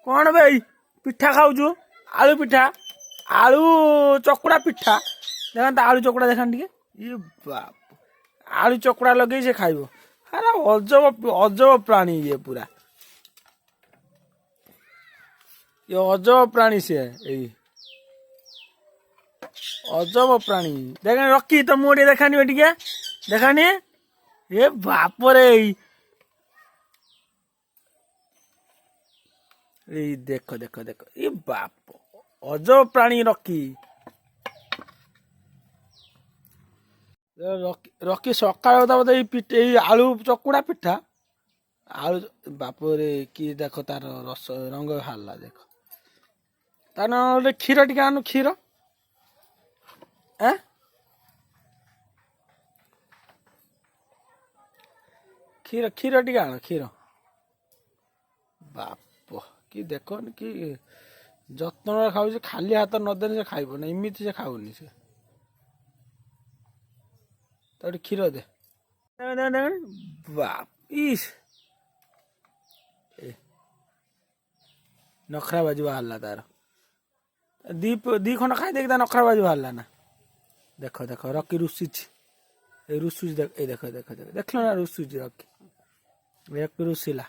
कौन भाई पिठा खाऊ आलू पिठा आलू चकुड़ा पिठा देखा आलू चकुड़ा देखा टे ये बाप आलू चकुड़ा लगे से खाइब अरे अजब अजब प्राणी ये पूरा ये अजब प्राणी से अजब प्राणी देखा रखी तो मुझे देखानी टे देखानी ये बाप रे देखो देखो देखो ये बाप अजब प्राणी रखी रखी सकाल बोधे आलू चकुड़ा पिठा आलू बापरे कि देख तार रस रंग बाहर देख तार क्षीर टे आनु क्षीर क्षीर क्षीर टे आण क्षीर बाप कि देख कि जत्न खाऊ खाली हाथ नदेने से खाइब ना इमिति से खाऊनी से तो क्षीर दे बाप इस नखरा बाजू बाहर तार दी खंड खाई देख नखरा बाजू बाहर ना देख देख रकी रुषुच रुषुच देख देख देख देख देख ना रुषुच रकी रुषिला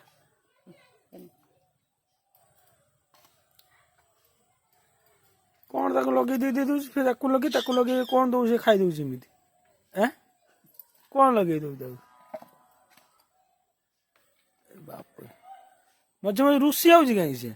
कौन ताको लगे दे दे दूस फिर ताको लगे कौन दो से खाई दउछ एमिति कौन लगे दउ ताको बाप रे मझे मझे रुषि आउछ कहीं से